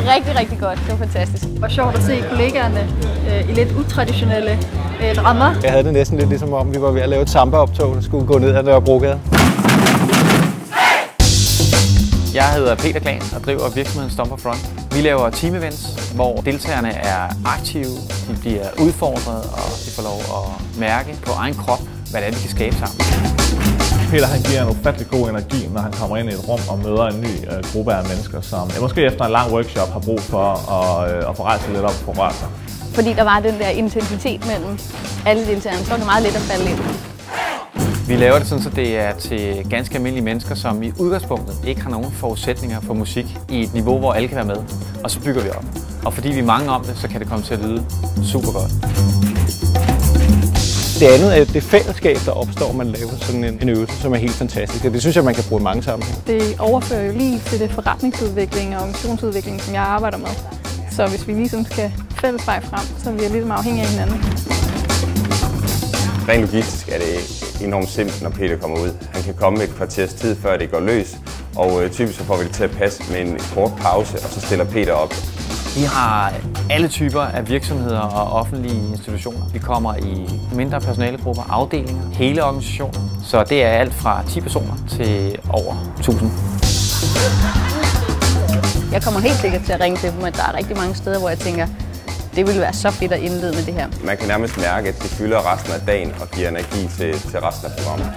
var rigtig, rigtig godt. Det var fantastisk. Det var sjovt at se kollegaerne i lidt utraditionelle rammer. Jeg havde det næsten lidt ligesom om, vi var ved at lave et samba-optog, der skulle gå ned ad Nørrebrogade. Jeg hedder Peter Klan og driver virksomheden Stomper Front. Vi laver team-events, hvor deltagerne er aktive, de bliver udfordret, og de får lov at mærke på egen krop, hvad det er, vi kan skabe sammen. Peter han giver en ufattelig god energi, når han kommer ind i et rum og møder en ny gruppe af mennesker, som måske efter en lang workshop har brug for at få rejst lidt op og få rørt sig. Fordi der var den der intensitet mellem alle deltagerne, så var det meget let at falde ind. Vi laver det sådan, så det er til ganske almindelige mennesker, som i udgangspunktet ikke har nogen forudsætninger for musik i et niveau, hvor alle kan være med. Og så bygger vi op. Og fordi vi er mange om det, så kan det komme til at lyde super godt. Det andet er det fællesskab, der opstår, man laver sådan en øvelse, som er helt fantastisk. Og det synes jeg, man kan bruge i mange sammenhænge. Det overfører jo lige til det forretningsudvikling og organisationsudvikling, som jeg arbejder med. Så hvis vi ligesom skal fælles vej frem, så er vi ligesom afhængige af hinanden. Rent logistisk er det enormt simpelt, når Peter kommer ud. Han kan komme et kvarters tid, før det går løs, og typisk så får vi det til at passe med en kort pause, og så stiller Peter op. Vi har alle typer af virksomheder og offentlige institutioner. Vi kommer i mindre personalegrupper, afdelinger, hele organisationen. Så det er alt fra 10 personer til over 1000. Jeg kommer helt sikkert til at ringe til dem, at der er rigtig mange steder, hvor jeg tænker, det ville være så fedt at indlede med det her. Man kan nærmest mærke, at det fylder resten af dagen og giver energi til resten af programmet.